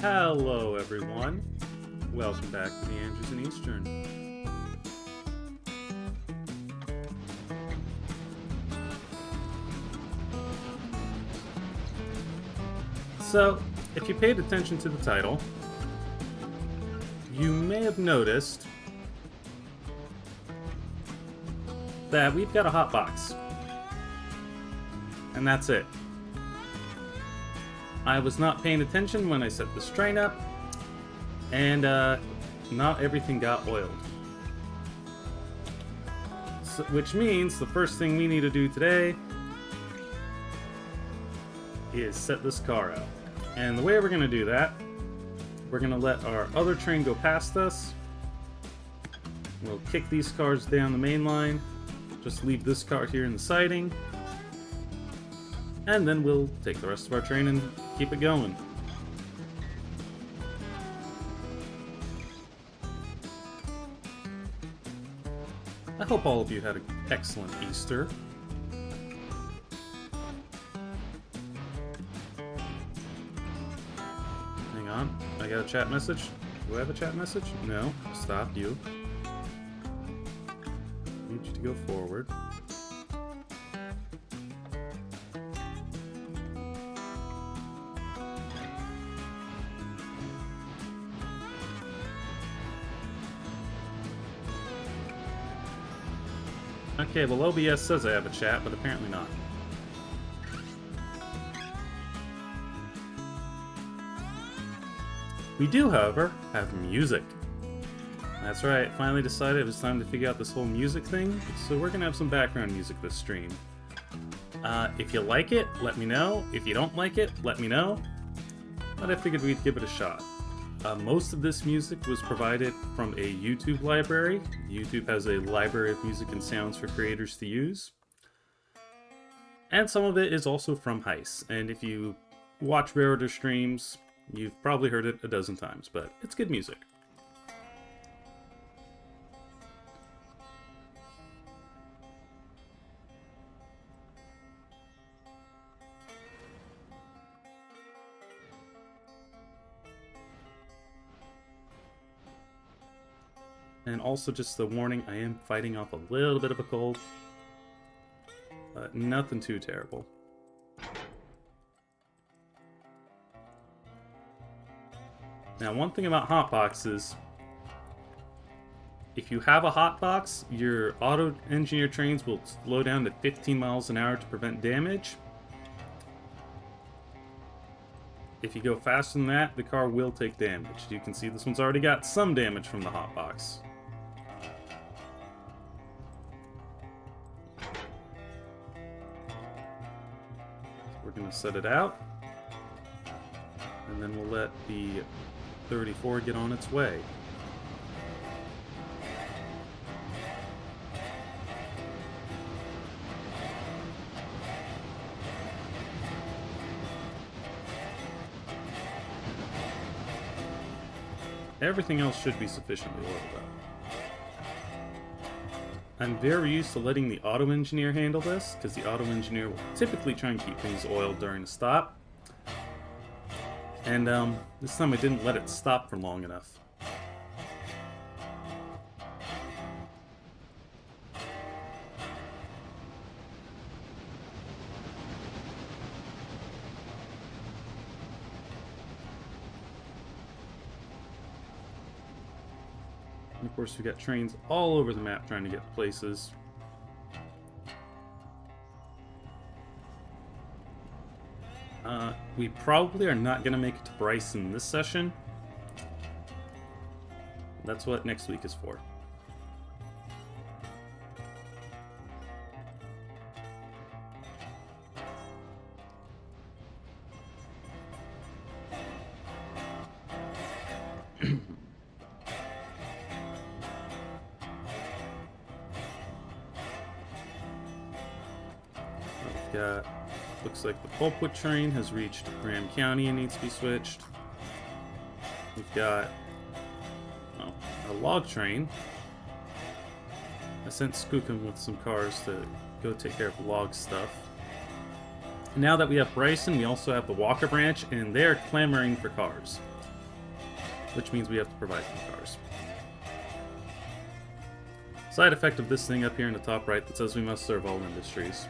Hello everyone, welcome back to the Andrews and Eastern. So, if you paid attention to the title, you may have noticed that we've got a hotbox. And that's it. I was not paying attention when I set this train up, and not everything got oiled. So, which means the first thing we need to do today is set this car out. And the way we're going to do that, we're going to let our other train go past us. We'll kick these cars down the main line, just leave this car here in the siding, and then we'll take the rest of our train and keep it going. I hope all of you had an excellent Easter. Hang on, I got a chat message. Do I have a chat message? No, stop you. Need you to go forward. Okay, well OBS says I have a chat, but apparently not. We do, however, have music. That's right, finally decided it was time to figure out this whole music thing, so we're gonna have some background music this stream. If you like it, let me know. If you don't like it, let me know. But I figured we'd give it a shot. Most of this music was provided from a YouTube library. YouTube has a library of music and sounds for creators to use. And some of it is also from Hyce. And if you watch Rhodo streams, you've probably heard it a dozen times, but it's good music. And also just a warning, I am fighting off a little bit of a cold. Nothing too terrible. Now, one thing about hotboxes, if you have a hotbox, your auto-engineered trains will slow down to 15 miles an hour to prevent damage. If you go faster than that, the car will take damage. You can see this one's already got some damage from the hotbox. We're going to set it out, and then we'll let the 34 get on its way. Everything else should be sufficiently oiled up. I'm very used to letting the auto engineer handle this, because the auto engineer will typically try and keep things oiled during a stop. And this time I didn't let it stop for long enough. And of course, we got trains all over the map trying to get places. We probably are not going to make it to Bryson this session. That's what next week is for. Looks like the pulpwood train has reached Graham County and needs to be switched. We've got a log train. I sent Skookum with some cars to go take care of log stuff. Now that we have Bryson, we also have the Walker branch, and they're clamoring for cars. which means we have to provide some cars. Side effect of this thing up here in the top right that says we must serve all industries.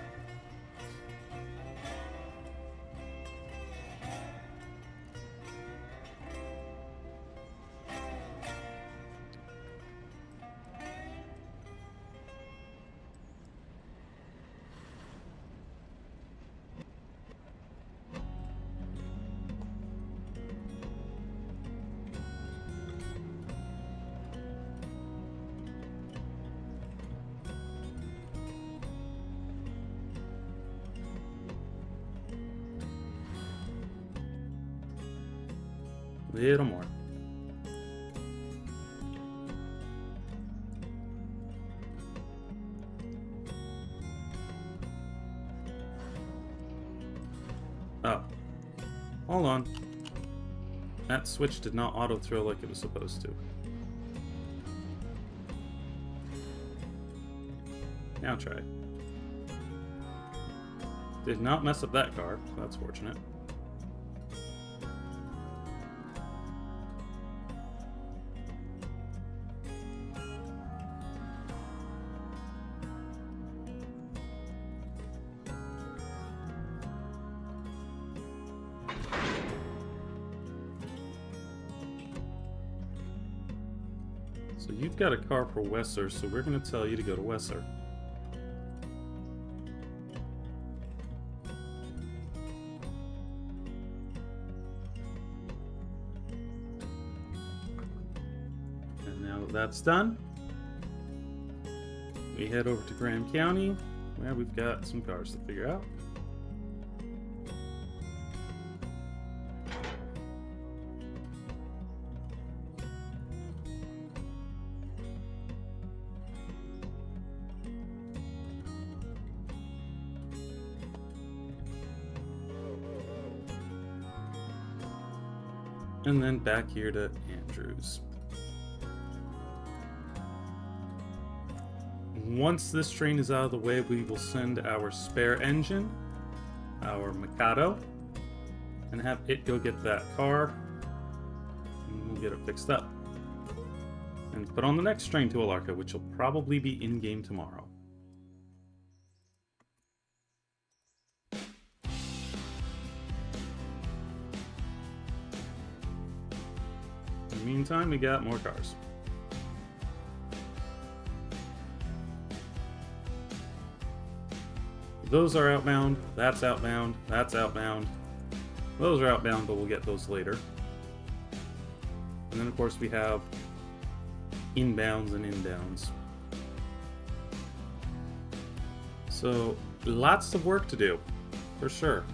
Little more. Oh. Hold on. That switch did not auto-throw like it was supposed to. Now try. Did not mess up that car, so that's fortunate. So you've got a car for Wesser, so we're going to tell you to go to Wesser. And now that that's done, we head over to Graham County, where we've got some cars to figure out. And then back here to Andrews. Once this train is out of the way, we will send our spare engine, our Mikado, and have it go get that car, and we'll get it fixed up. And put on the next train to Alarka, which will probably be in-game tomorrow. In the meantime, we got more cars. Those are outbound, that's outbound, that's outbound. Those are outbound, but we'll get those later. And then of course we have inbounds and indowns. So lots of work to do, for sure.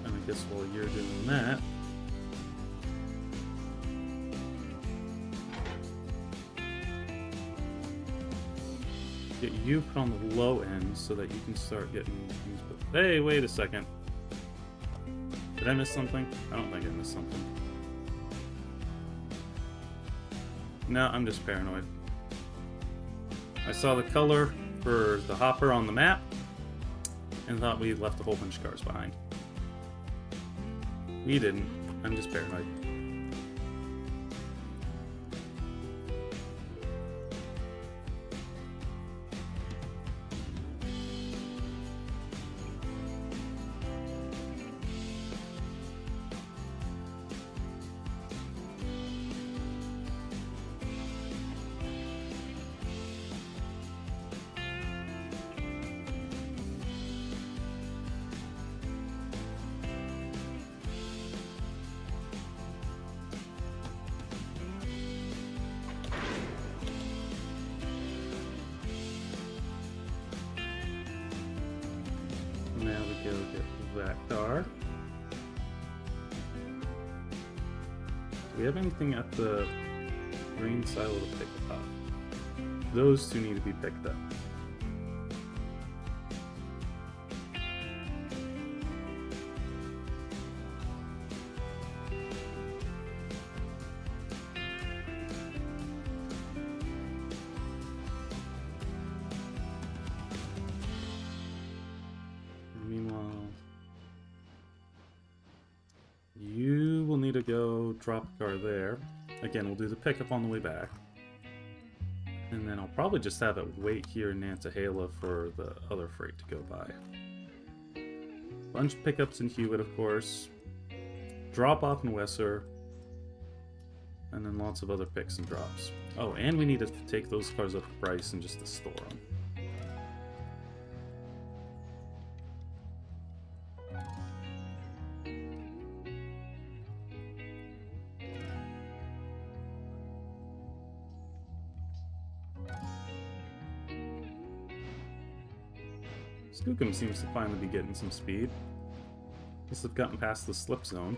And I guess while you're doing that, get you put on the low end so that you can start getting things. But hey, wait a second. Did I miss something? I don't think I missed something. No, I'm just paranoid. I saw the color for the hopper on the map and thought we left a whole bunch of cars behind. We didn't. I'm just paranoid. Now we go get that car. Do we have anything at the green silo to pick up? Those two need to be picked up. drop a car there. Again, we'll do the pickup on the way back. And then I'll probably just have it wait here in Nantahala for the other freight to go by. Bunch of pickups in Hewitt, of course. Drop off in Wesser. And then lots of other picks and drops. Oh, and we need to take those cars up to Bryce and just to store them. Skookum seems to finally be getting some speed. Must have gotten past the slip zone.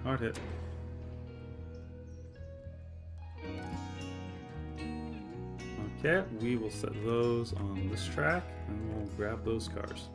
Hard hit. Okay, we will set those on this track and we'll grab those cars.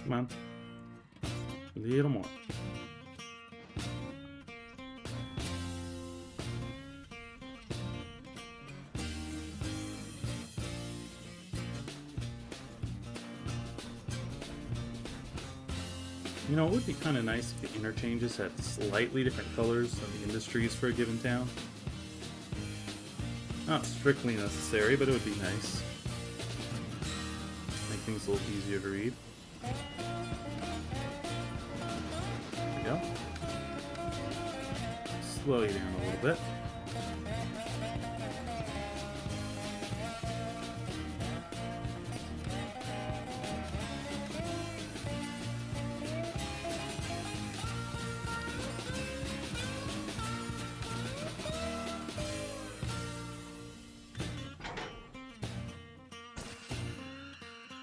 Come on. A little more. You know, it would be kind of nice if the interchanges had slightly different colors of the industries for a given town. Not strictly necessary, but it would be nice. Make things a little easier to read. There we go. Slow you down a little bit.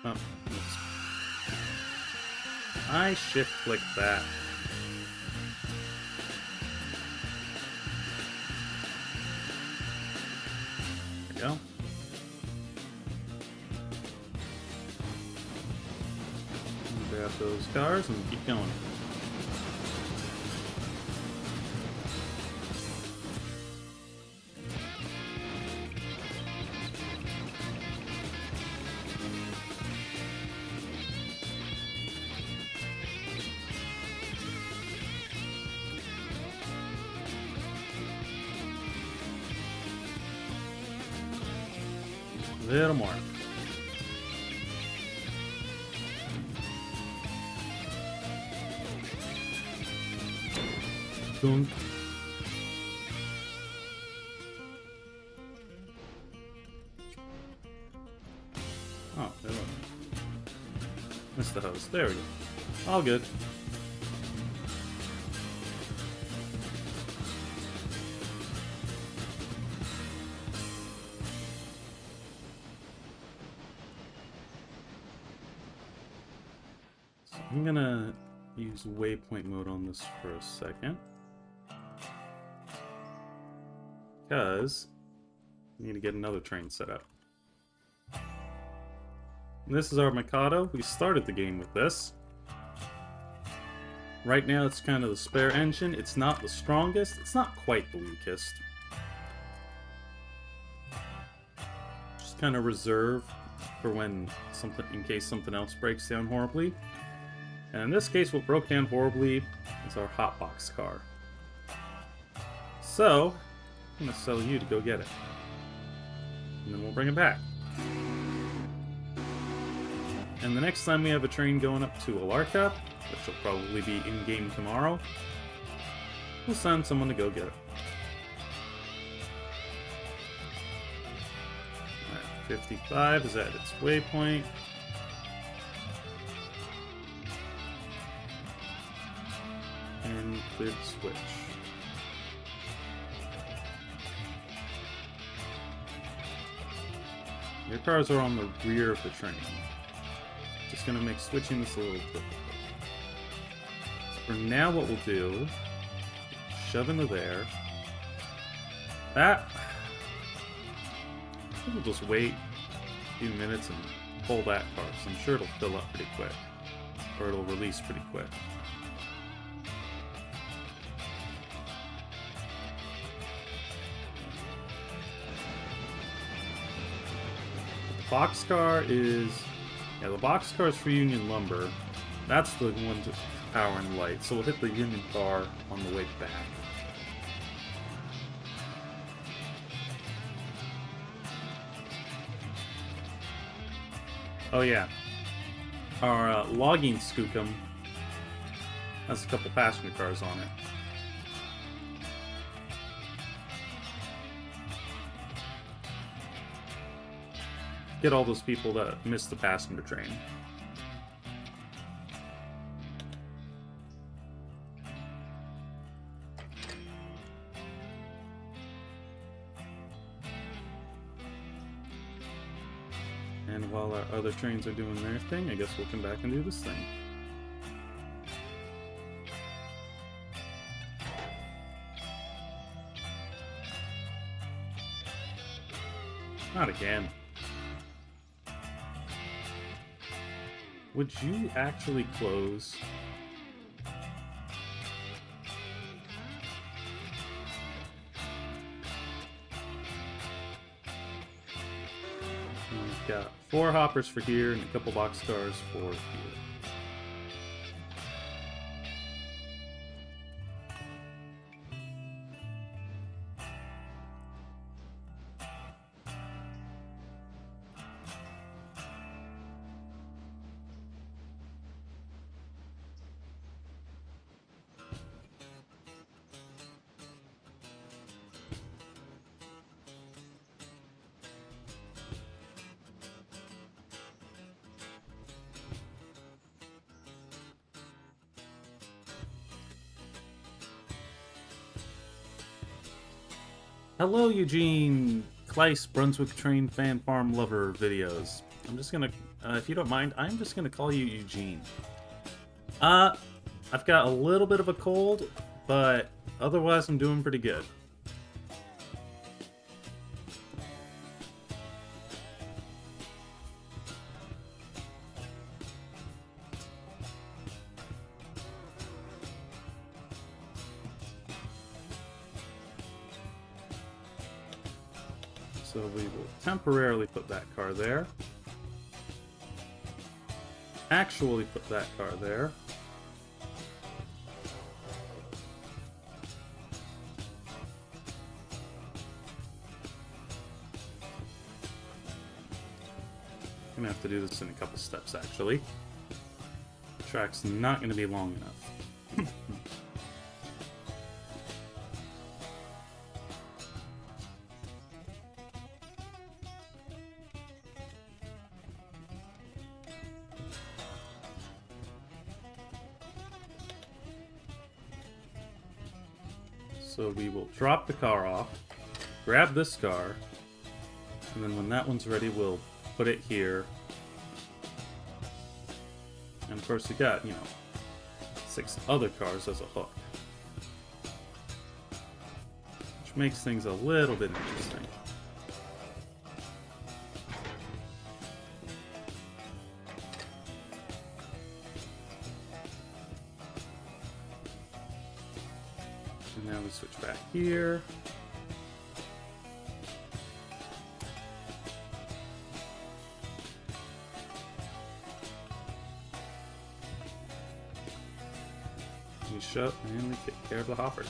Oh, oops. I shift click that. There we go. Grab those cars and keep going. A little more. Dunk. Oh, there we go. Missed the hose. There we go. All good. I'm gonna use waypoint mode on this for a second. Because I need to get another train set up. And this is our Mikado. We started the game with this. Right now it's kind of the spare engine. It's not the strongest. It's not quite the weakest. Just kind of reserve for when something, in case something else breaks down horribly. And in this case, what broke down horribly is our hotbox car. So, I'm gonna sell you to go get it. And then we'll bring it back. And the next time we have a train going up to Alarka, which will probably be in-game tomorrow, we'll send someone to go get it. Alright, 55 is at its waypoint. And clear the switch. Your cars are on the rear of the train. Just gonna make switching this a little difficult. So for now, what we'll do, shove into there. That, I think we'll just wait a few minutes and pull that car, so I'm sure it'll fill up pretty quick. Or it'll release pretty quick. Boxcar is... yeah, the boxcar is for Union Lumber. That's the one to power and light, so we'll hit the Union car on the way back. Oh yeah. Our logging skookum has a couple passenger cars on it. Get all those people that missed the passenger train. And while our other trains are doing their thing, I guess we'll come back and do this thing. Not again. Would you actually close? We've got 4 hoppers for here and a couple boxcars for here. Hello, Eugene, Hyce, Brunswick Train Fan Farm Lover videos. I'm just gonna, if you don't mind, I'm just gonna call you Eugene. I've got a little bit of a cold, but otherwise I'm doing pretty good. So we will temporarily put that car there. Actually put that car there. I'm gonna have to do this in a couple steps, actually. The track's not gonna be long enough. So we will drop the car off, grab this car, and then when that one's ready, we'll put it here. And of course, we got, 6 other cars as a hook. Which makes things a little bit interesting. And now we switch back here. We shut and we take care of the hoppers.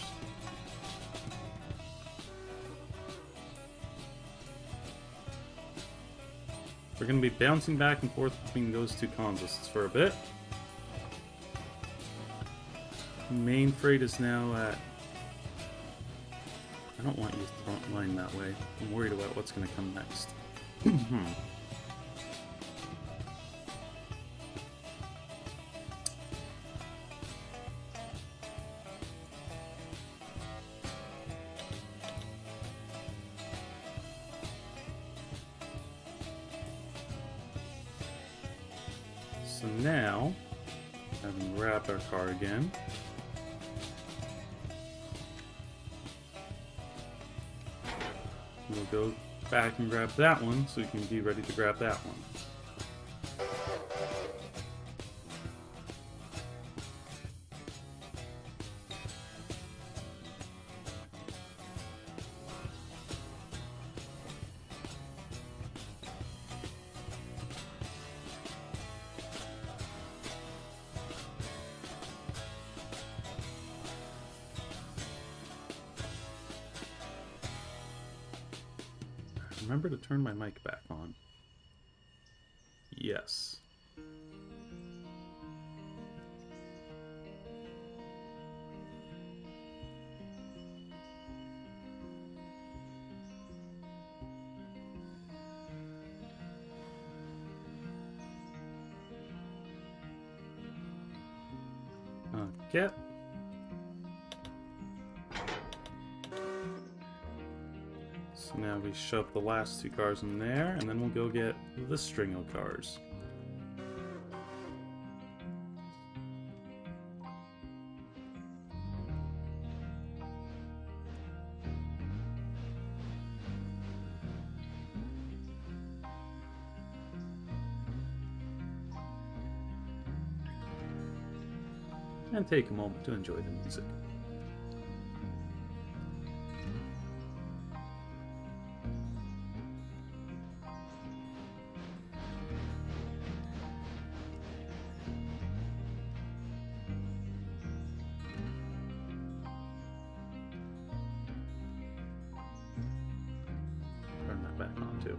We're going to be bouncing back and forth between those two consists for a bit. Main freight is now at... I don't want you front line that way. I'm worried about what's going to come next. So now, having wrapped our car again, we'll go back and grab that one so we can be ready to grab that one. Remember to turn my mic back on. Yes. Okay. So now we shove the last 2 cars in there, and then we'll go get the string of cars. And take a moment to enjoy the music. Turn that back on too.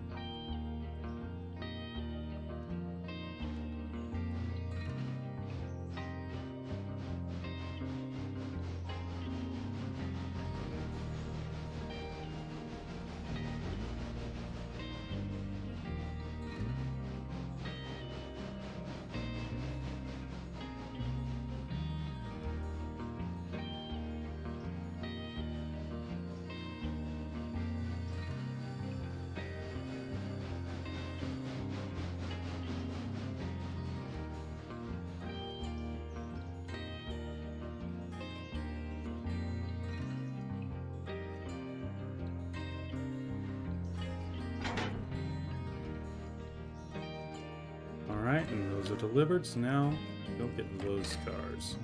Alright, and those are delivered, so now go get those cars.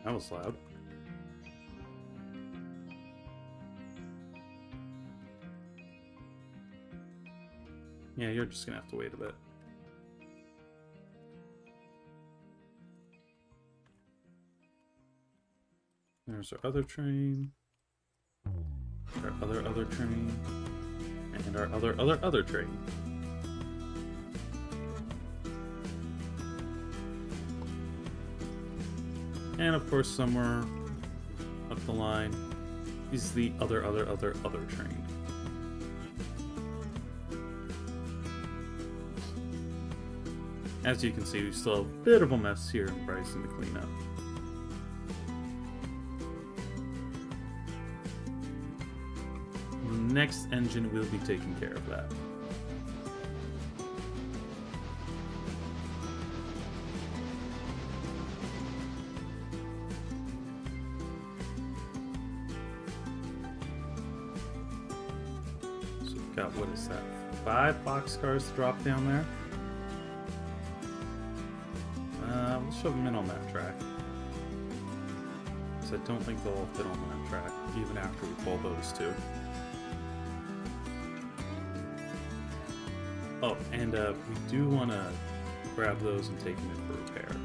That was loud. Yeah, you're just gonna have to wait a bit. There's our other train, our other train, and our other train. And of course, somewhere up the line is the other train. As you can see, we still have a bit of a mess here in Bryson to clean up. next engine will be taking care of that. So we've got, what is that, 5 boxcars to drop down there? Let's shove them in on that track. Because I don't think they'll all fit on that track, even after we pull those two. Oh, and we do want to grab those and take them in for repair.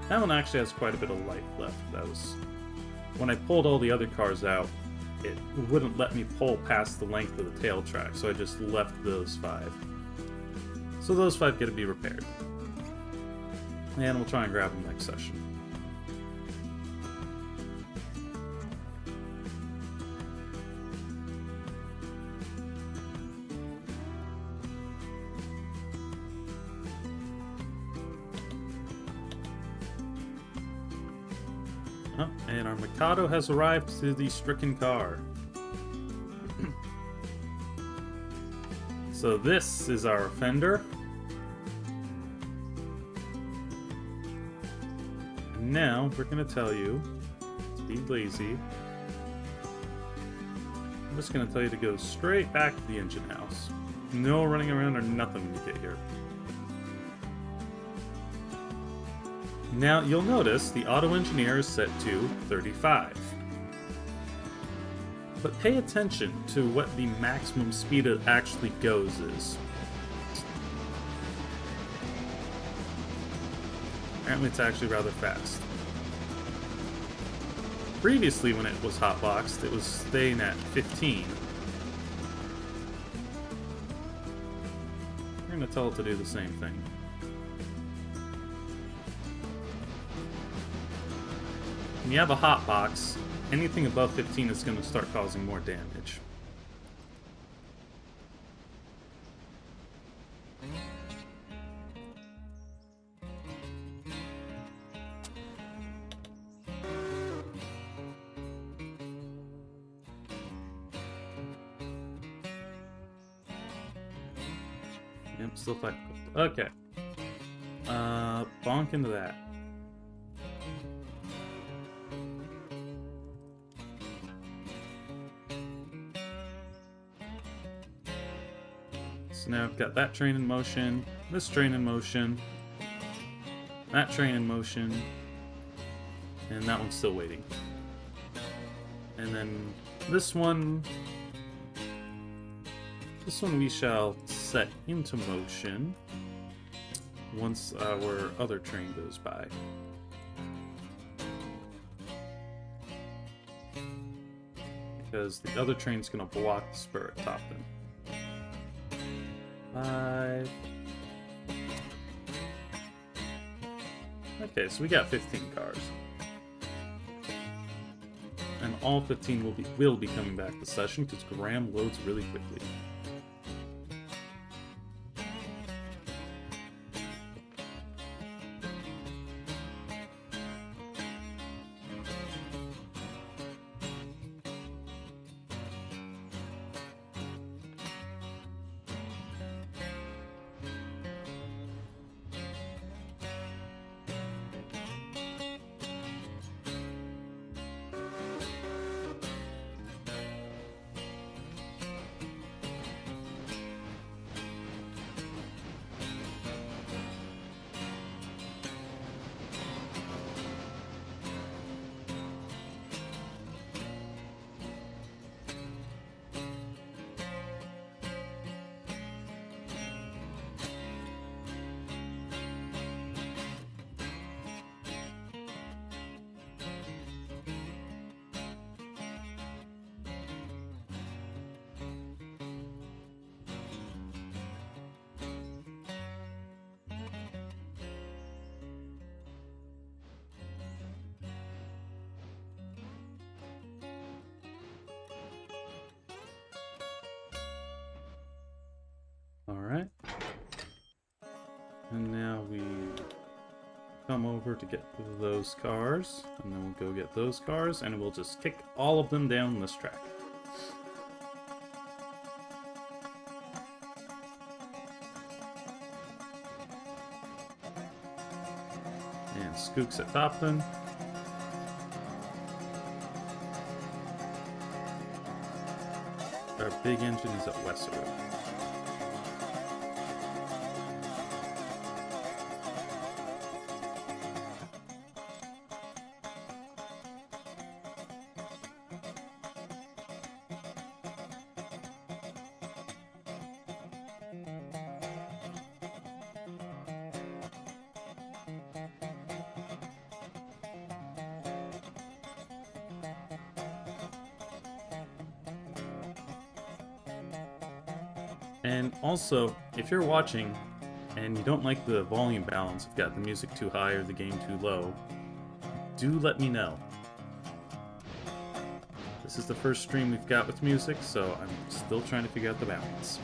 That one actually has quite a bit of life left. That was... When I pulled all the other cars out, it wouldn't let me pull past the length of the tail track, so I just left those 5. So those 5 get to be repaired. And we'll try and grab them next session. Oh, and our Mikado has arrived to the stricken car. So this is our offender. And now we're going to tell you to be lazy. I'm just going to tell you to go straight back to the engine house. No running around or nothing when you get here. Now, you'll notice the auto engineer is set to 35. But pay attention to what the maximum speed it actually goes is. Apparently it's actually rather fast. Previously, when it was hotboxed, it was staying at 15. We're going to tell it to do the same thing. When you have a hotbox, anything above 15 is going to start causing more damage. Yep, still fighting. Okay. Bonk into that. So now I've got that train in motion, this train in motion, that train in motion, and that one's still waiting. And then this one we shall set into motion once our other train goes by. Because the other train's gonna block the spur at top then. 5. Okay, so we got 15 cars. And all 15 will be coming back this session because Graham loads really quickly. Alright. And now we come over to get those cars, and then we'll go get those cars, and we'll just kick all of them down this track. And Skook's at Topton. Our big engine is at Wesser. And also, if you're watching and you don't like the volume balance, if you've got the music too high or the game too low, do let me know. This is the first stream we've got with music, so I'm still trying to figure out the balance.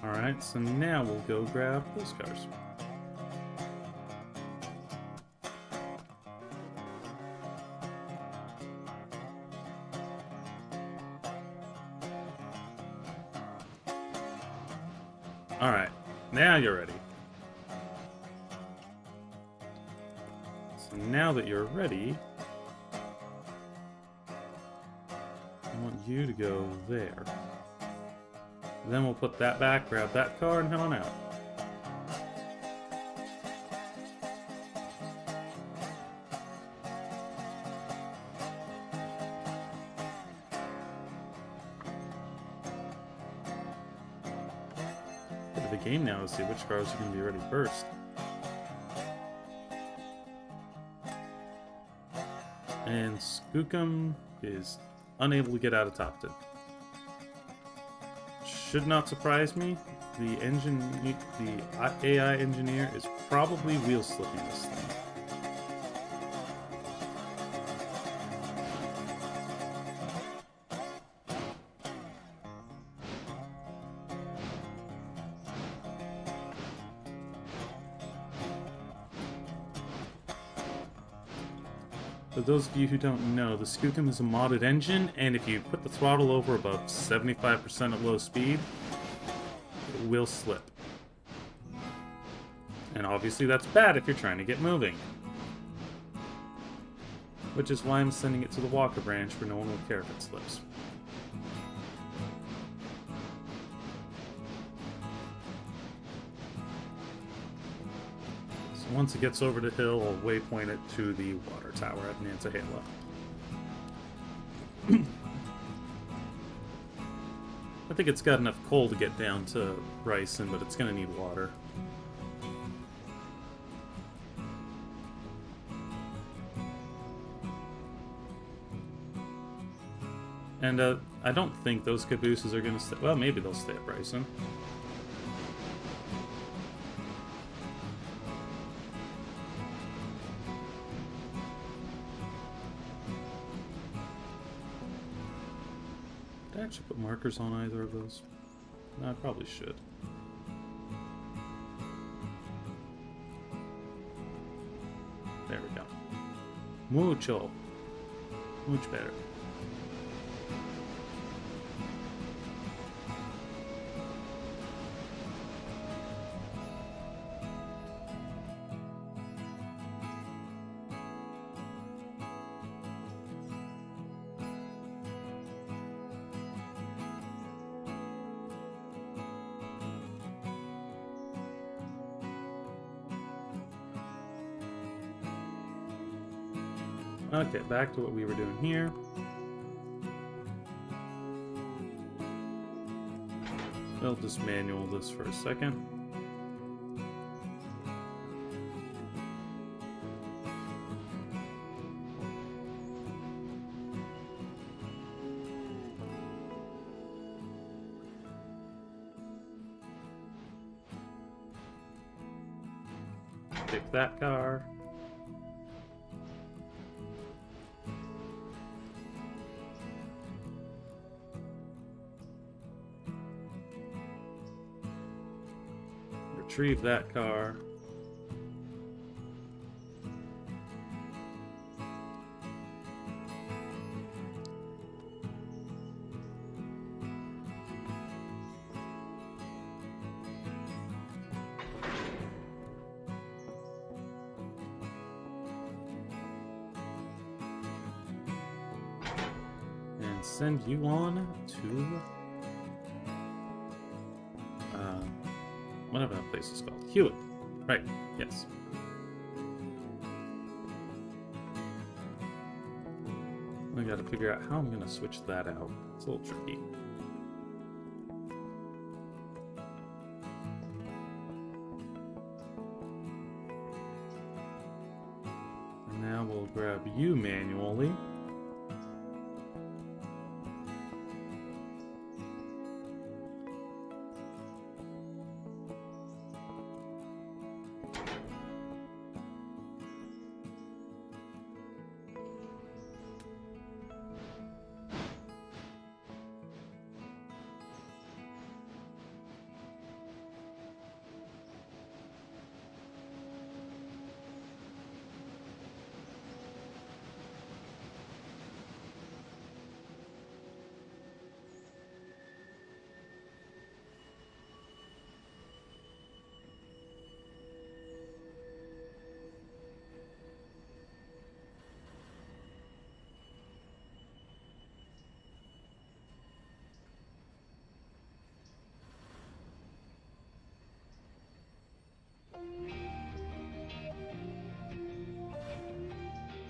Alright, so now we'll go grab those cars. Alright, now you're ready. So now that you're ready, I want you to go there. Then we'll put that back, grab that car, and head on out. Go to the game now to see which cars are going to be ready first. And Skookum is unable to get out of Topton. Should not surprise me. The AI engineer is probably wheel slipping this thing. For those of you who don't know, the Skookum is a modded engine, and if you put the throttle over above 75% at low speed, it will slip. And obviously that's bad if you're trying to get moving. Which is why I'm sending it to the Walker branch, where no one will care if it slips. Once it gets over the hill, I'll waypoint it to the water tower at Nantahala. I think it's got enough coal to get down to Ryson, but it's going to need water. And I don't think those cabooses are going to stay. Well, maybe they'll stay at Ryson. Did I actually put markers on either of those? No, I probably should. There we go. Mucho. Much better. Okay, back to what we were doing here. I'll just manual this for a second. Pick that car. Retrieve that car. And send you on to whatever that place is called. Hewitt. Right, yes. I gotta figure out how I'm gonna switch that out. It's a little tricky. And now we'll grab you manually.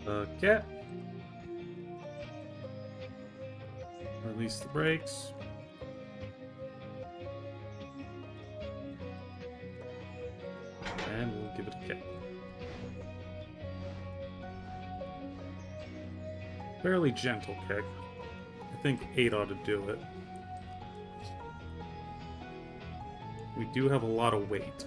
Okay. Release the brakes. And we'll give it a kick. Fairly gentle kick. I think 8 ought to do it. We do have a lot of weight.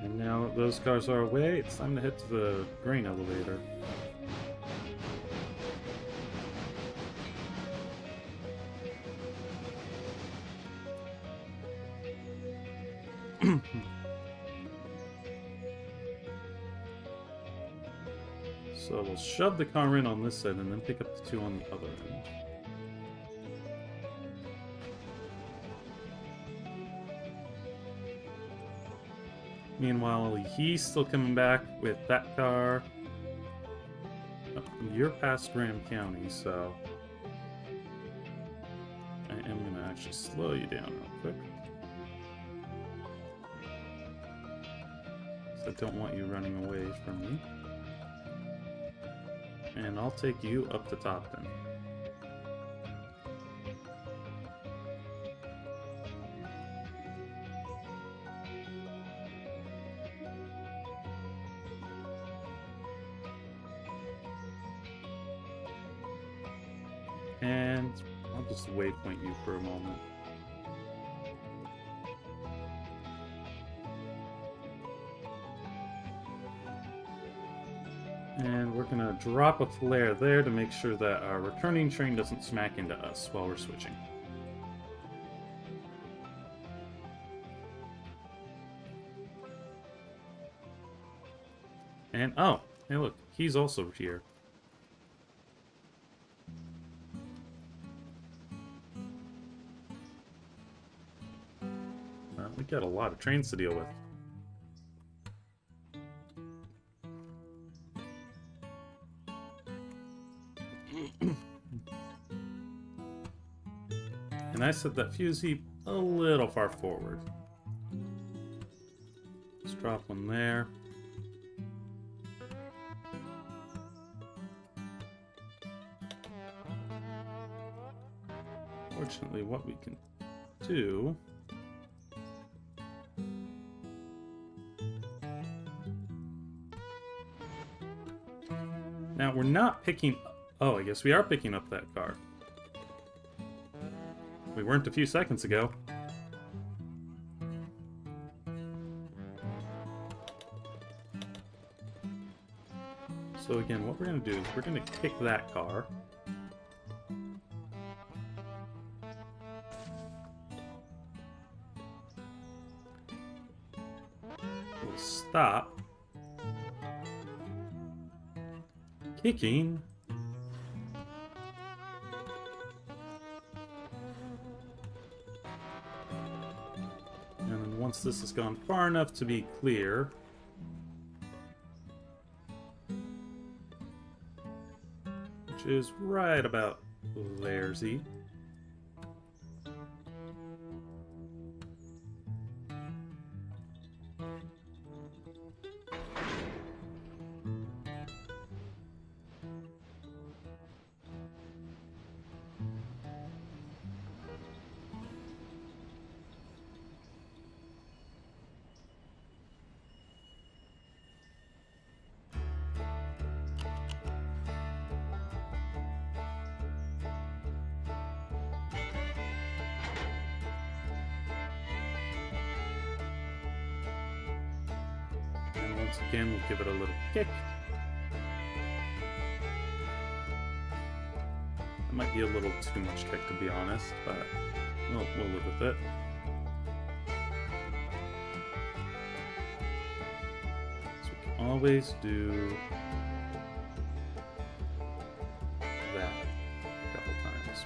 And now that those cars are away, it's time to head to the grain elevator. So we'll shove the car in on this side and then pick up the 2 on the other end. Meanwhile, he's still coming back with that car. Oh, you're past Graham County, so I am going to actually slow you down real quick. So I don't want you running away from me. And I'll take you up the top then. And I'll just waypoint you for a moment. And we're going to drop a flare there to make sure that our returning train doesn't smack into us while we're switching. And, oh, hey look, he's also here. We got a lot of trains to deal with. And I set that fuse heap a little far forward. Let's drop one there. Fortunately, what we can do... Now, we're not picking... Oh, I guess we are picking up that car. We weren't a few seconds ago. So again, what we're going to do is we're going to kick that car. We'll stop. Kicking. And then once this has gone far enough to be clear, which is right about there-y. Once again, we'll give it a little kick. That might be a little too much kick, to be honest, but we'll live with it. So we can always do that a couple times.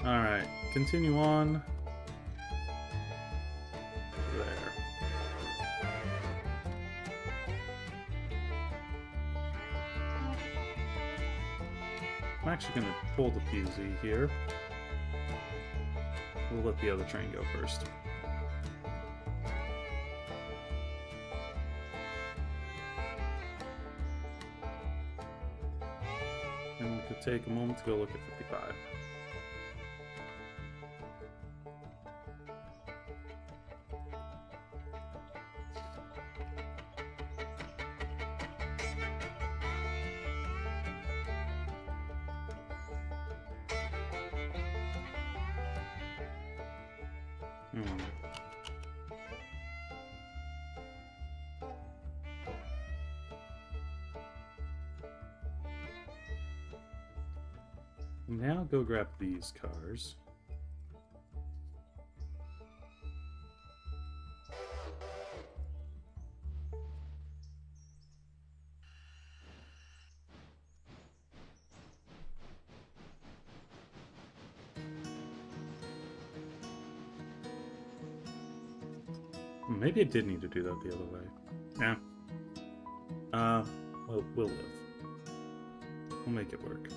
Alright, continue on. There. I'm actually going to pull the PZ here. We'll let the other train go first. And we could take a moment to go look at 55. Now go grab these cars. Maybe I did need to do that the other way. Yeah. We'll live. We'll make it work.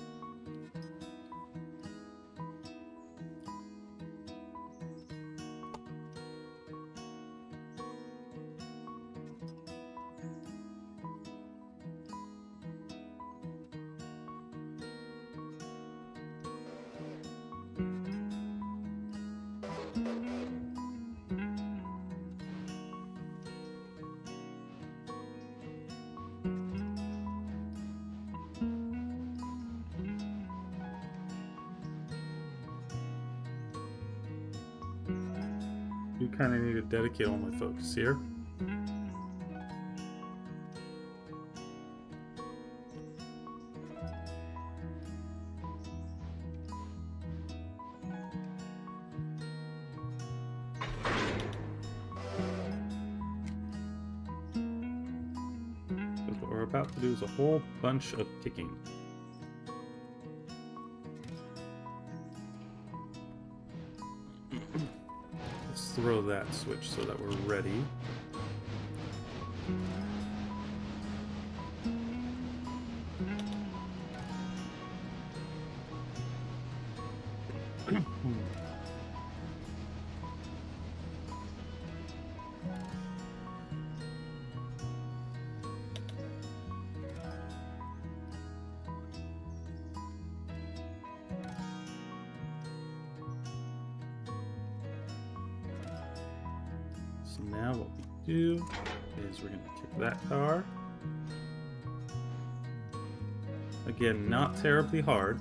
kind of need to dedicate all my focus here. What we're about to do is a whole bunch of kicking. Let's throw that switch so that we're ready. So now what we do is we're going to kick that car. Again, not terribly hard.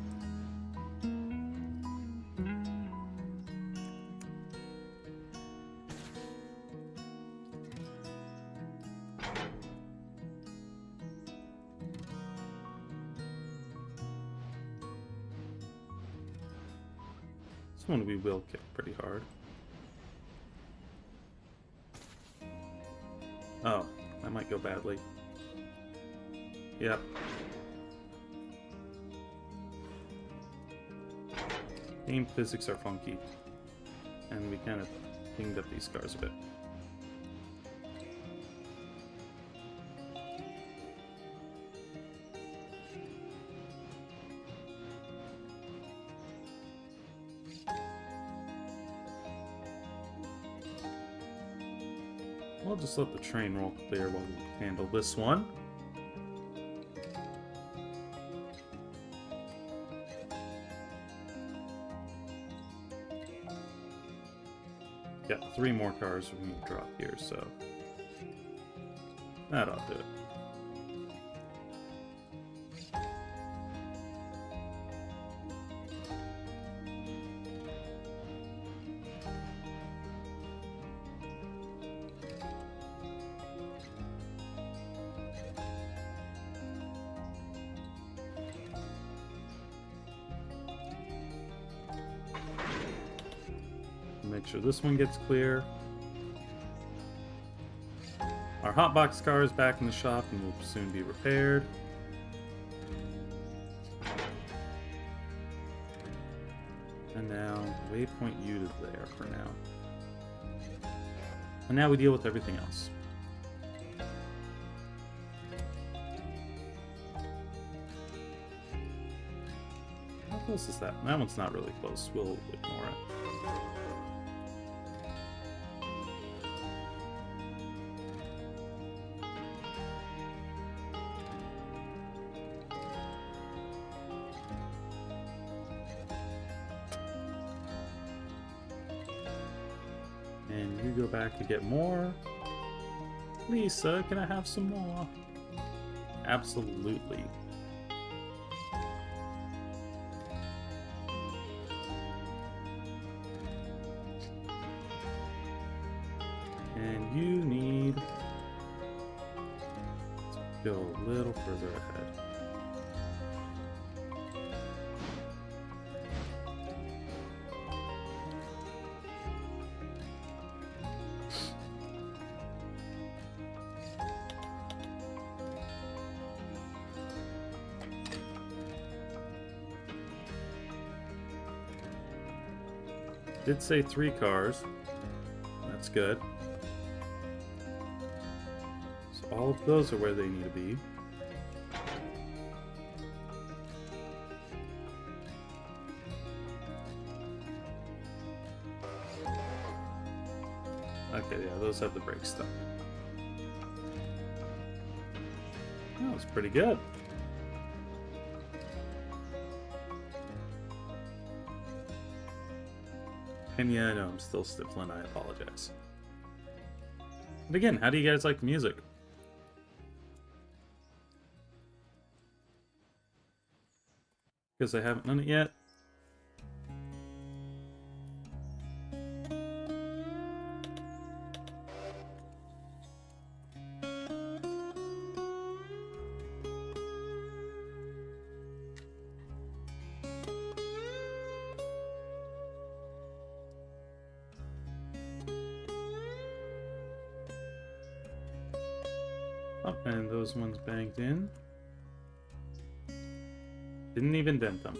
This one we will kick pretty hard. Oh, that might go badly. Yep. Game physics are funky. And we kind of pinged up these cars a bit. We'll just let the train roll clear while we handle this one. Got 3 more cars we need to drop here, so that ought to do it. Make sure this one gets clear. Our hotbox car is back in the shop and will soon be repaired. And now waypoint U to there for now. And now we deal with everything else. How close is that? That one's not really close. We'll ignore it. And you go back to get more. Lisa, can I have some more? Absolutely. And you need to go a little further ahead. Did say 3 cars. That's good. So all of those are where they need to be. Okay, yeah, those have the brake stuff. That was pretty good. And yeah, I know I'm still stifling, I apologize. But again, how do you guys like the music? Because I haven't done it yet. And those ones banged in. Didn't even dent them.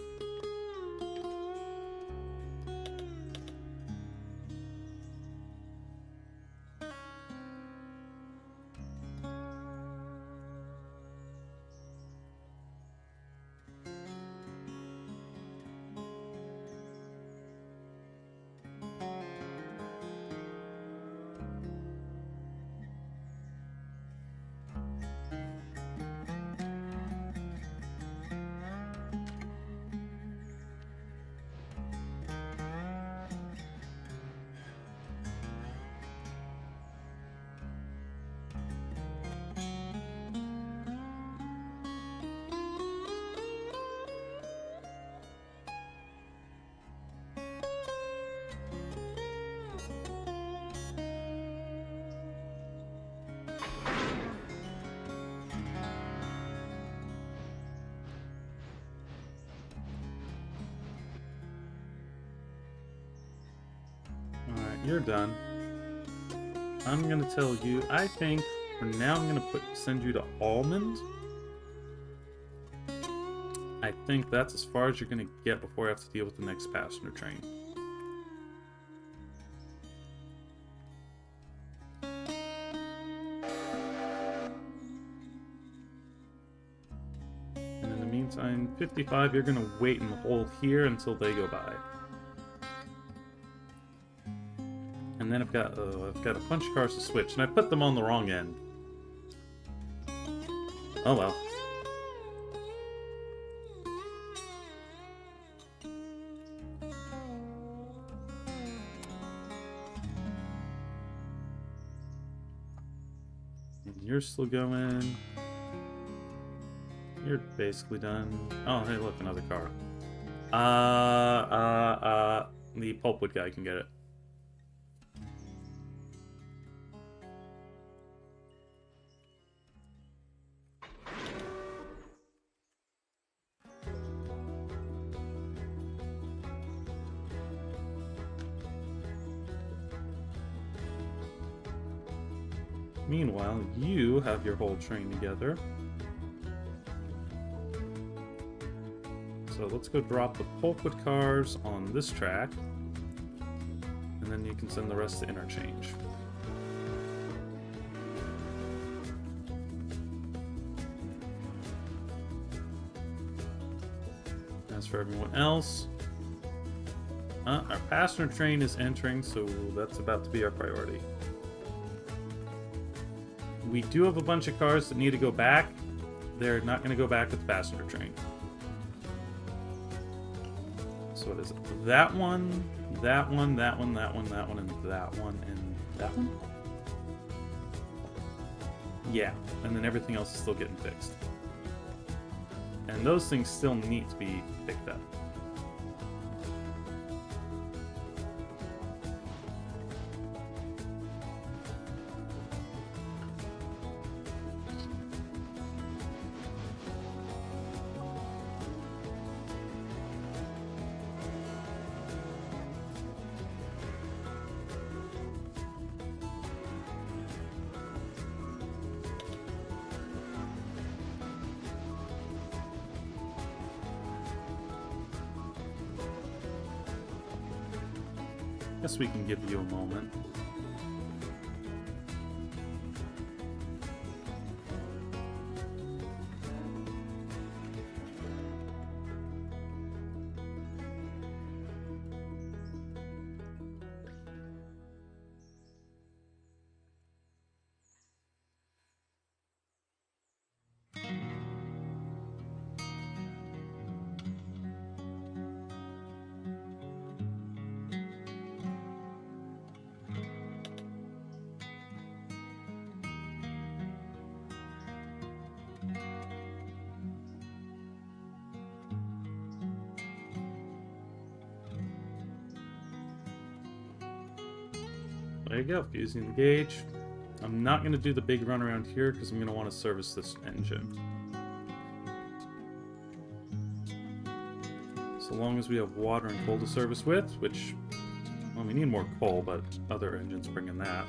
You're done. I'm gonna tell you, I think for now I'm gonna send you to Almond. I think that's as far as you're gonna get before I have to deal with the next passenger train. And in the meantime, 55, you're gonna wait and hold here until they go by. And then I've got a bunch of cars to switch, and I put them on the wrong end. Oh well. And you're still going. You're basically done. Oh, hey, look, another car. The pulpwood guy can get it. Meanwhile, you have your whole train together. So let's go drop the pulpwood cars on this track. And then you can send the rest to interchange. As for everyone else, our passenger train is entering, so that's about to be our priority. We do have a bunch of cars that need to go back. They're not going to go back with the passenger train. So what is it? That one, that one, that one, that one, that one, and that one, and that one? Yeah, and then everything else is still getting fixed. And those things still need to be picked up. Guess we can give you a moment. There you go, fusing the gauge. I'm not going to do the big run around here because I'm going to want to service this engine. So long as we have water and coal to service with, which, well, we need more coal, but other engines bring in that.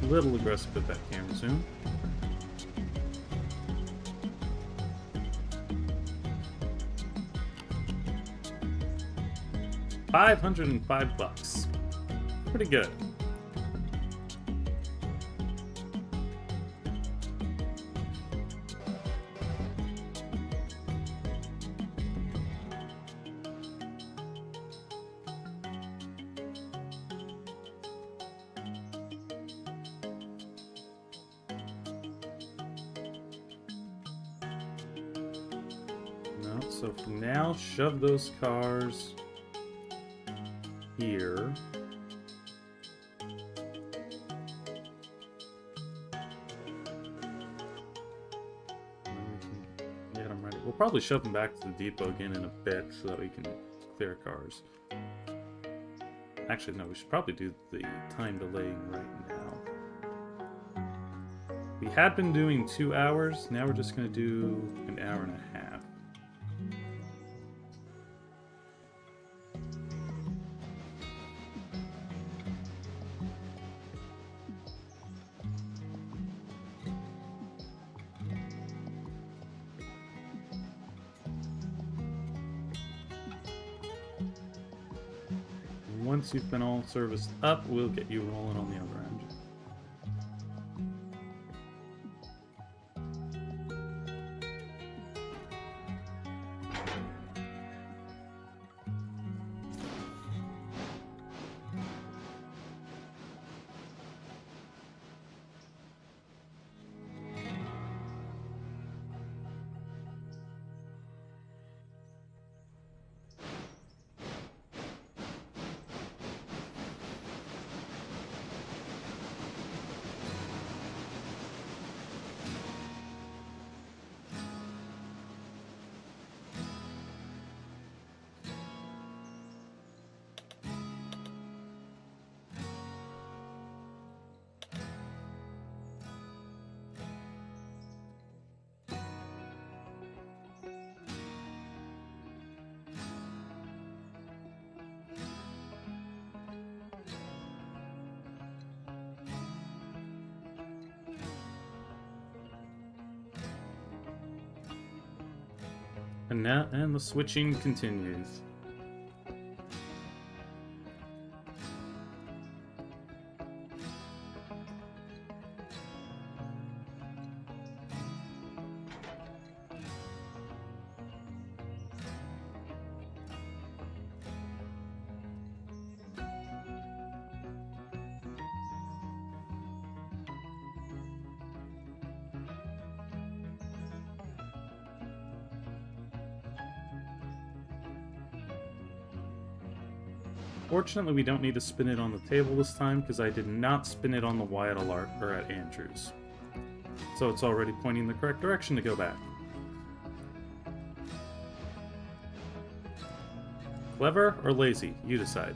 little aggressive with that camera zoom. $505. Pretty good. No, so for now, shove those cars here. Get them ready. We'll probably shove them back to the depot again in a bit so that we can clear cars. Actually, no, we should probably do the time delaying right now. We had been doing 2 hours, now we're just going to do an hour and a half. Once you've been all serviced up, we'll get you rolling on the other end. And the switching continues. Fortunately, we don't need to spin it on the table this time because I did not spin it on the Y at or at Andrews. So it's already pointing the correct direction to go back. Clever or lazy? You decide.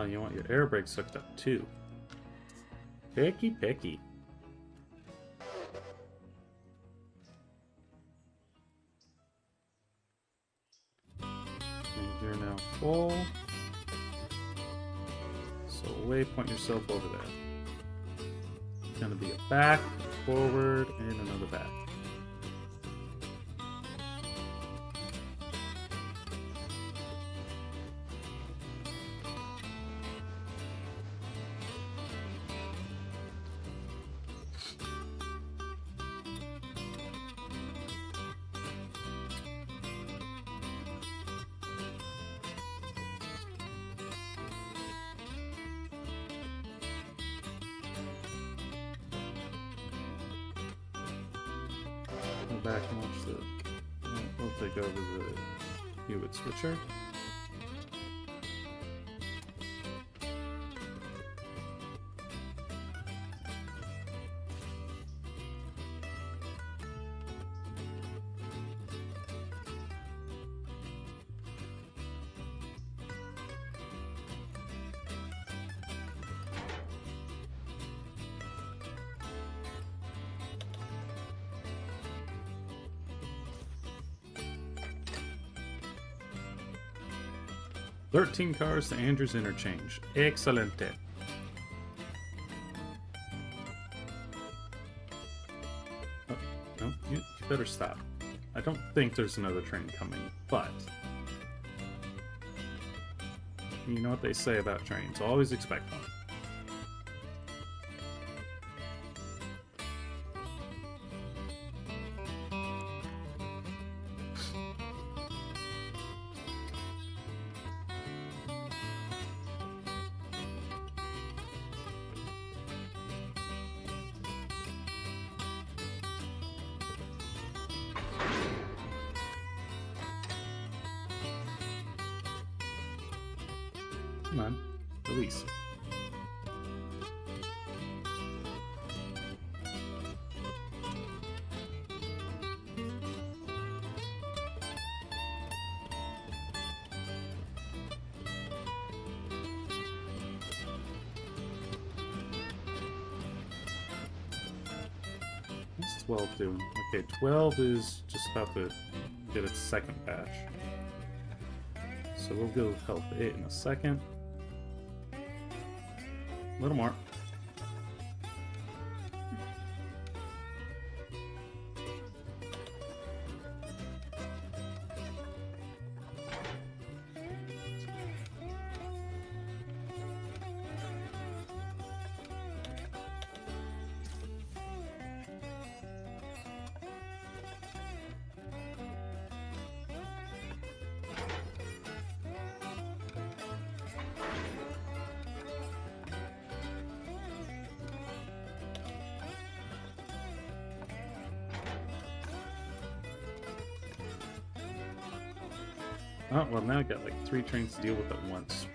You want your air brakes hooked up too. Picky. And you're now full. So waypoint yourself over there. It's gonna be a back, forward, and another back. back and watch the... We'll take over the Hewitt switcher. "13 cars to Andrews Interchange. Excelente." Oh, no, you better stop. I don't think there's another train coming, but... you know what they say about trains. Always expect one. Come on, release. What's 12 doing? Okay, 12 is just about to get its second batch. So we'll go help it in a second. A little more. Oh, well, now I got like 3 trains to deal with at once.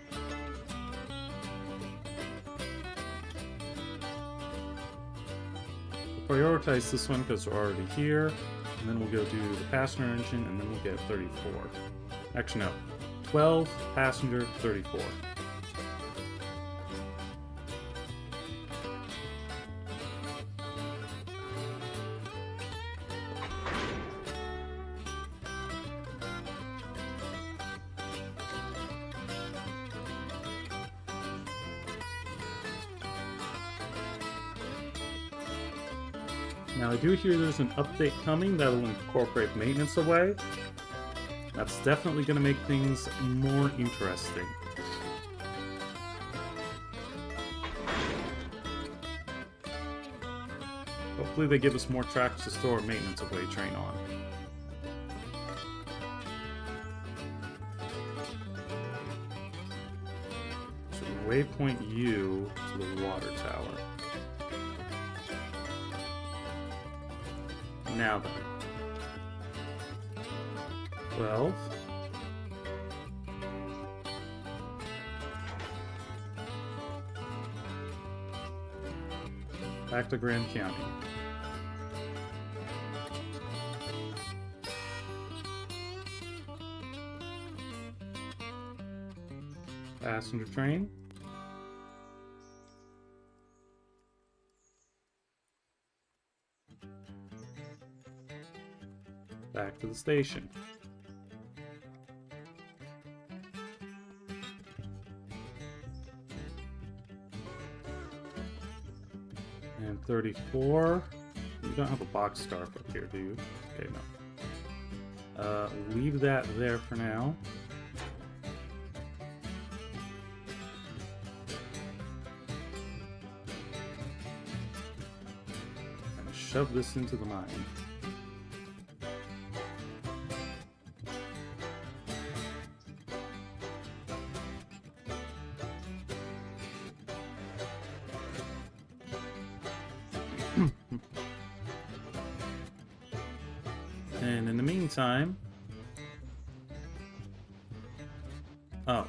We'll prioritize this one because we're already here, and then we'll go do the passenger engine, and then we'll get 34. Actually, no. 12, passenger, 34. Now I do hear there's an update coming that will incorporate maintenance away. That's definitely going to make things more interesting. Hopefully they give us more tracks to store a maintenance away train on. So waypoint U to the water tower. Now then. 12. Back to Grand County. Passenger train. Back to the station. And 34. You don't have a box scarf up here, do you? Okay, no. Leave that there for now. And shove this into the mine. meantime... Oh.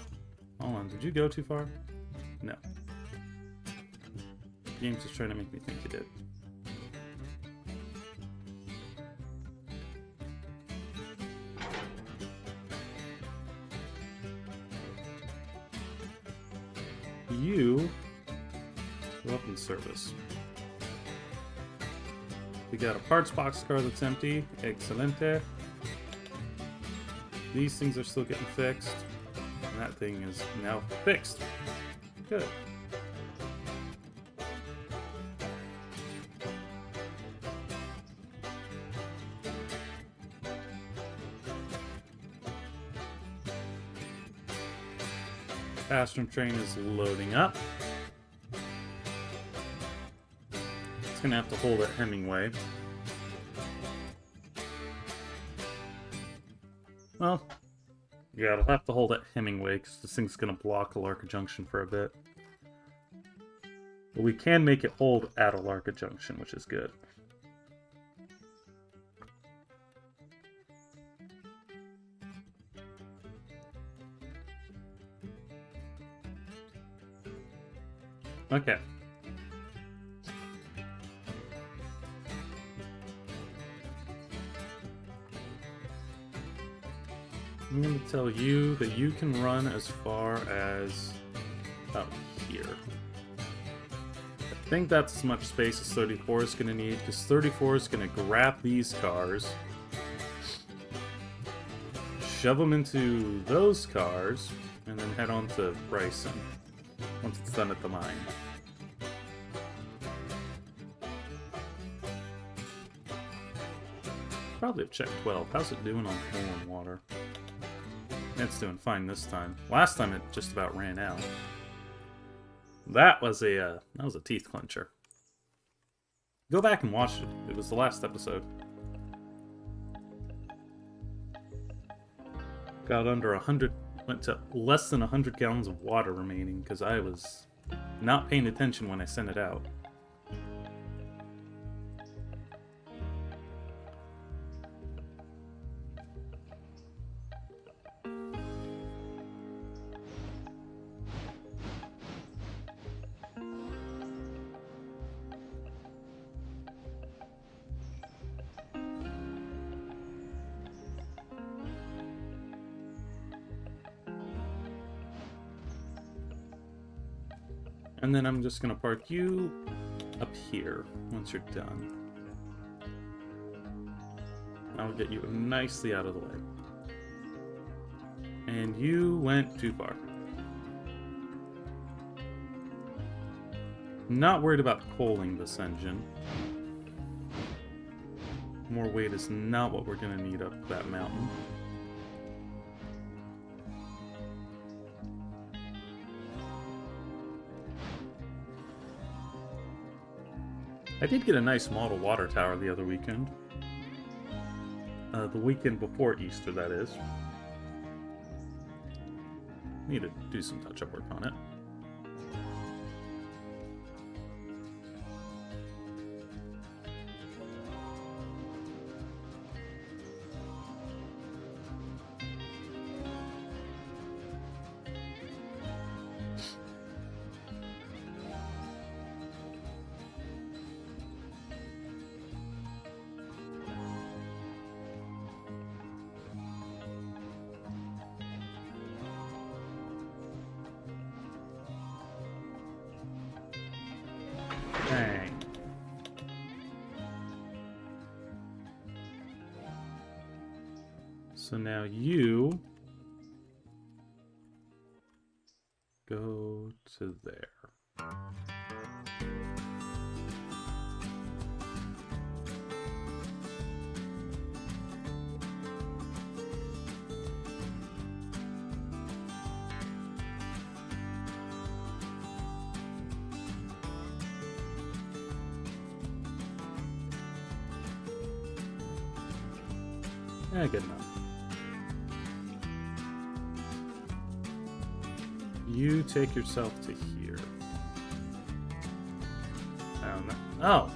Hold on, did you go too far? No. The game's just trying to make me think you did. You... Weapon service. We got a parts box car that's empty. Excelente. These things are still getting fixed. And that thing is now fixed. Good. Astrum train is loading up. It's gonna have to hold at Hemingway. Well, yeah, it'll have to hold at Hemingway because this thing's gonna block Alarka Junction for a bit. But we can make it hold at Alarka Junction, which is good. Okay. I'm going to tell you that you can run as far as out here. I think that's as much space as 34 is going to need, because 34 is going to grab these cars, shove them into those cars, and then head on to Bryson once it's done at the mine. Probably have checked 12. How's it doing on coal and water? It's doing fine this time. Last time it just about ran out. That was a teeth clencher. Go back and watch it. It was the last episode. Got under 100, went to less than 100 gallons of water remaining because I was not paying attention when I sent it out. And then I'm just going to park you up here once you're done. I'll get you nicely out of the way. And you went too far. Not worried about coaling this engine. More weight is not what we're going to need up that mountain. I did get a nice model water tower the other weekend. The weekend before Easter, that is. Need to do some touch-up work on it. Dang. So now you go to there. Yeah, good enough. You take yourself to here. Oh!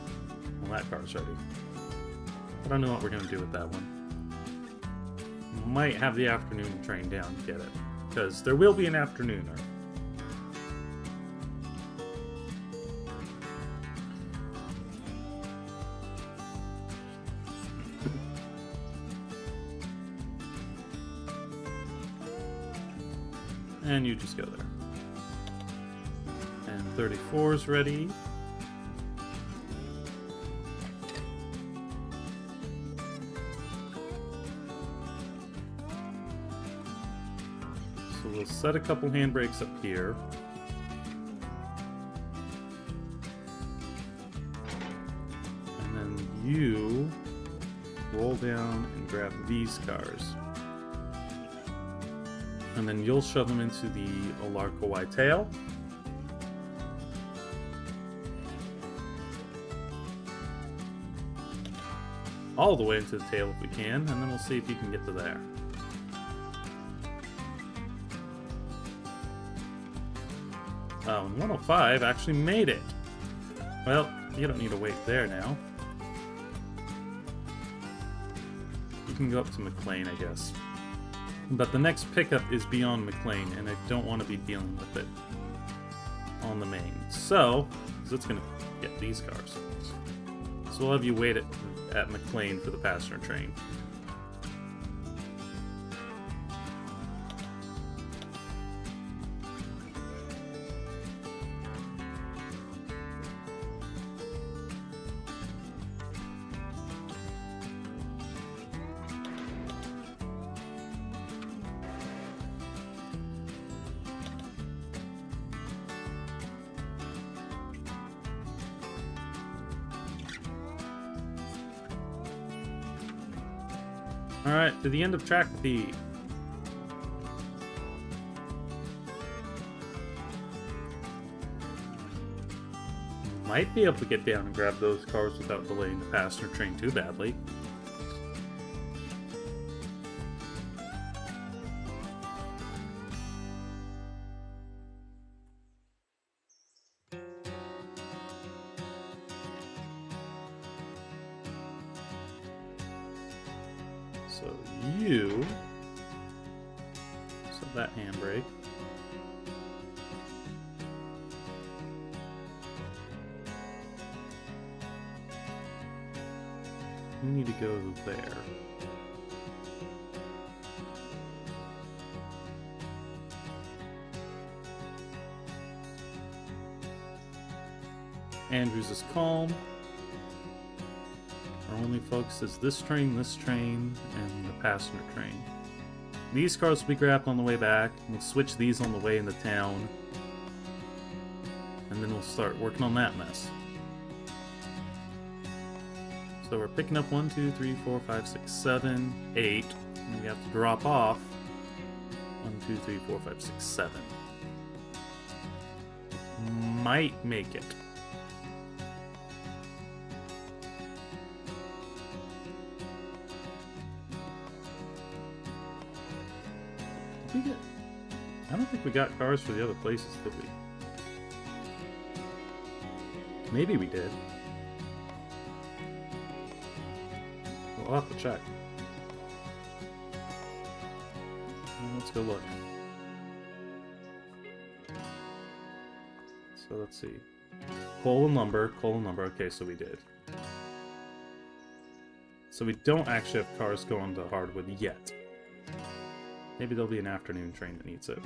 Well, that car's ready. I don't know what we're going to do with that one. might have the afternoon train down to get it. Because there will be an afternooner. And you just go there. And 34 is ready. So we'll set a couple handbrakes up here. And then you roll down and grab these cars. And then you'll shove them into the Olarkawai tail. All the way into the tail if we can, and then we'll see if you can get to there. Oh, and 105 actually made it. Well, you don't need to wait there now. You can go up to McLean, I guess. But the next pickup is beyond McLean, and I don't want to be dealing with it on the main. So, because it's going to get these cars. So we'll have you wait at McLean for the passenger train. Alright, to the end of track B. Might be able to get down and grab those cars without delaying the passenger train too badly. So you set that handbrake. You need to go there. Andrews is calm. Our only focus is this train, and the passenger train. These cars will be grabbed on the way back. We'll switch these on the way into town. And then we'll start working on that mess. So we're picking up 1, 2, 3, 4, 5, 6, 7, 8. And we have to drop off 1, 2, 3, 4, 5, 6, 7. Might make it. I don't think we got cars for the other places, did we? Maybe we did. We'll have to check. Let's go look. So let's see. Coal and lumber. Okay, so we did. So we don't actually have cars going to hardwood yet. Maybe there'll be an afternoon train that needs it.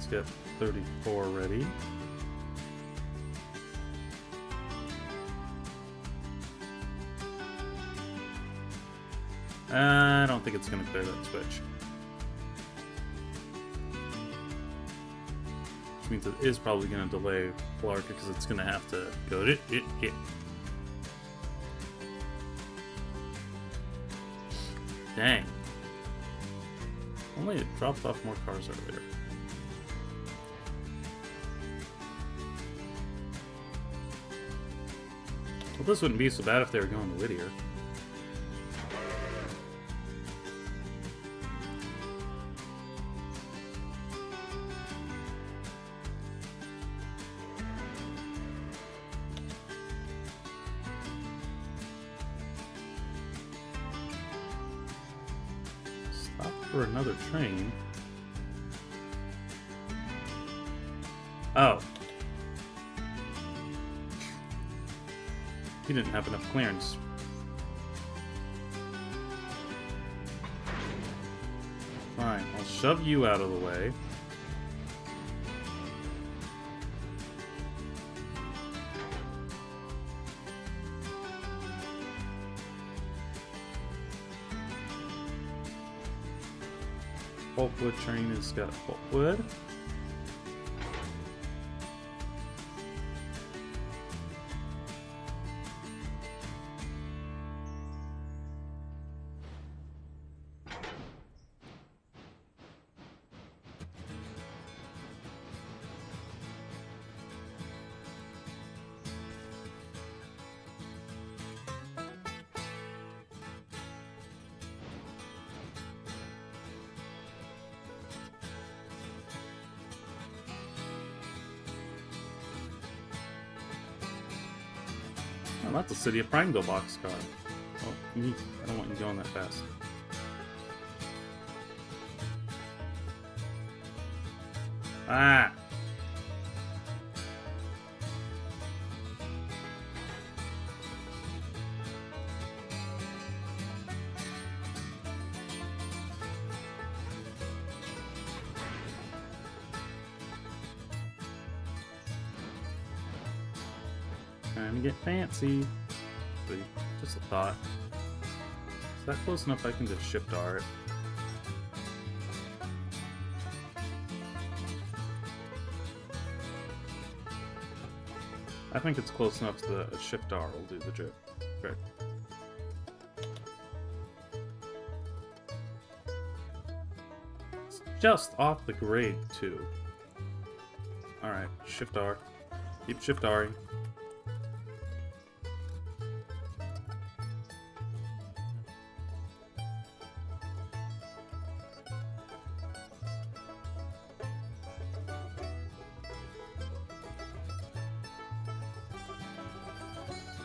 let's get 34 ready. I don't think it's going to clear that switch. Which means it is probably going to delay Blarka because it's going to have to go to it. Dang. Only it dropped off more cars earlier. Well, this wouldn't be so bad if they were going to Whittier. For another train. Oh. He didn't have enough clearance. Fine, I'll shove you out of the way. Pulpwood train has got pulpwood. Oh, not the City of Prango boxcar. Oh, I don't want you going that fast. Ah! Trying to get fancy. Just a thought. Is that close enough I can just shift R it? I think it's close enough to the shift R will do the job. Okay. It's just off the grade too. Alright, shift R. Keep shift R-ing.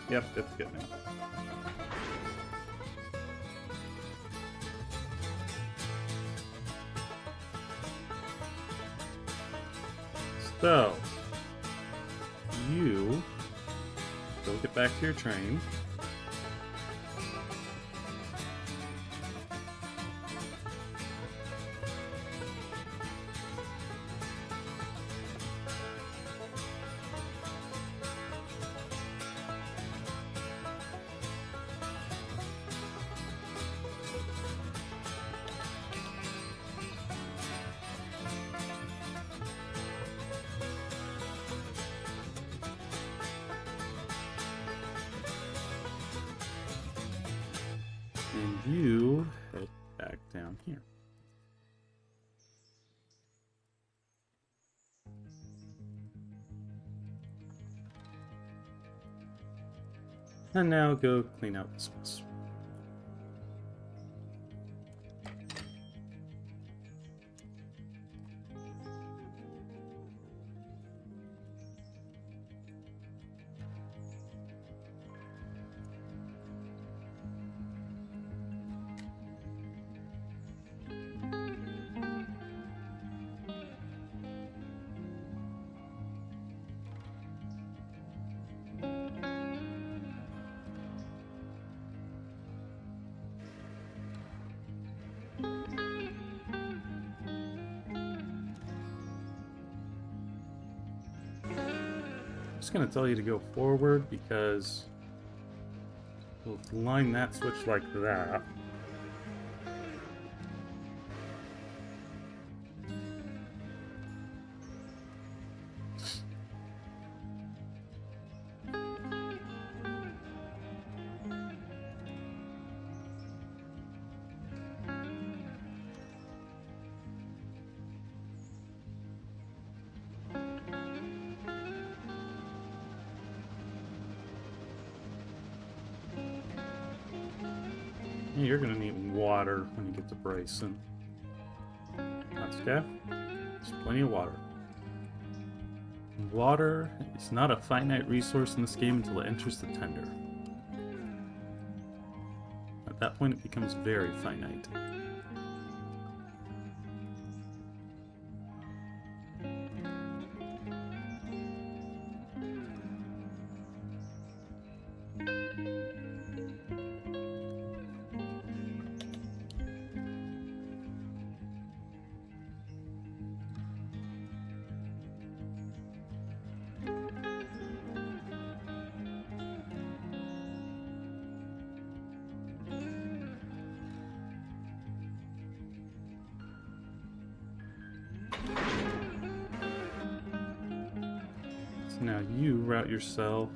Yep, it's good now. So, you go get back to your train. And you head back down here. And now go clean out this mess. just going to tell you to go forward because we'll line that switch like that. You're gonna need water when you get to Bryson. That's okay. There's plenty of water. Water is not a finite resource in this game until it enters the tender. At that point, it becomes very finite. Now you route yourself.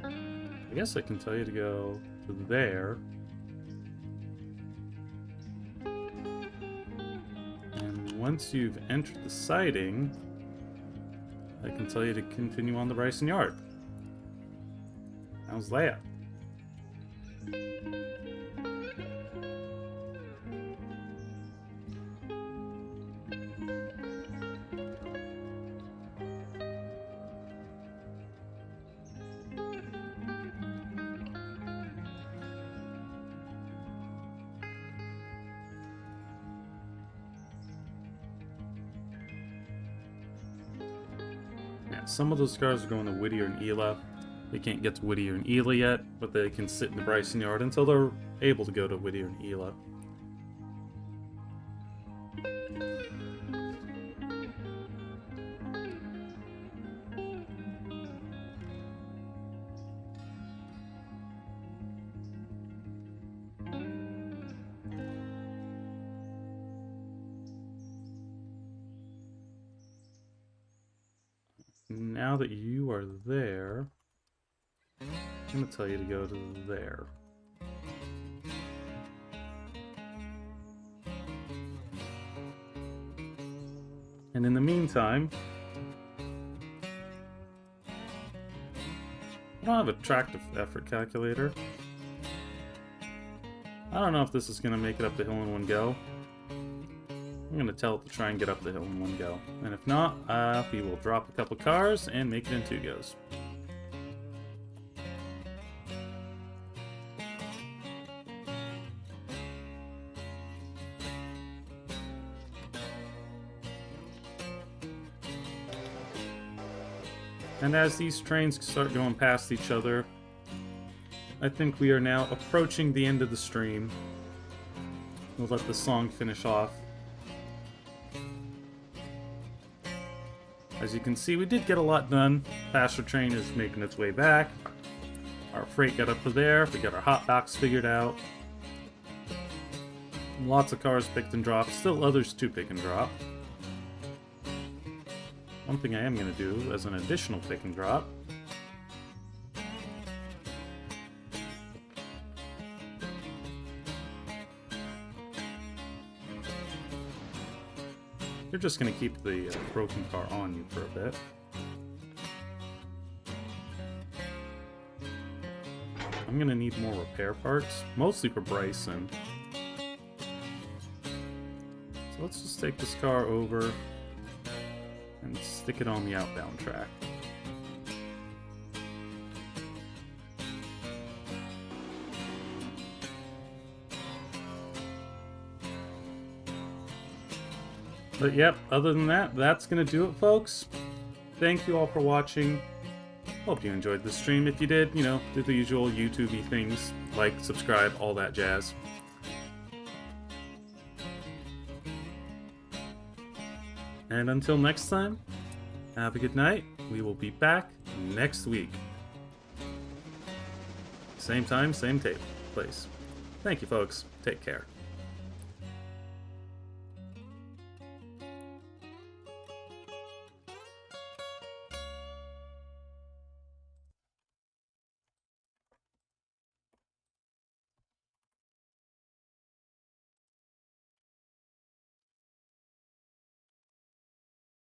I guess I can tell you to go to there. And once you've entered the siding, I can tell you to continue on the Bryson Yard. How's that? Some of those cars are going to Whittier and Ela. They can't get to Whittier and Ela yet, but they can sit in the Bryson Yard until they're able to go to Whittier and Ela. Now that you are there, I'm going to tell you to go to there. And in the meantime, I don't have a tractive effort calculator. I don't know if this is going to make it up the hill in one go. I'm going to tell it to try and get up the hill in one go. And if not, we will drop a couple cars and make it in 2 goes. And as these trains start going past each other, I think we are now approaching the end of the stream. We'll let the song finish off. As you can see, we did get a lot done. Passenger train is making its way back. Our freight got up to there. We got our hotbox figured out. Lots of cars picked and dropped. Still others to pick and drop. One thing I am going to do as an additional pick and drop . You're just going to keep the broken car on you for a bit. I'm going to need more repair parts, mostly for Bryson. So let's just take this car over and stick it on the outbound track. But yep, other than that, that's going to do it, folks. Thank you all for watching. Hope you enjoyed the stream. If you did, you know, do the usual YouTube-y things, like, subscribe, all that jazz. And until next time, have a good night. We will be back next week. Same time, same place. Thank you, folks. Take care.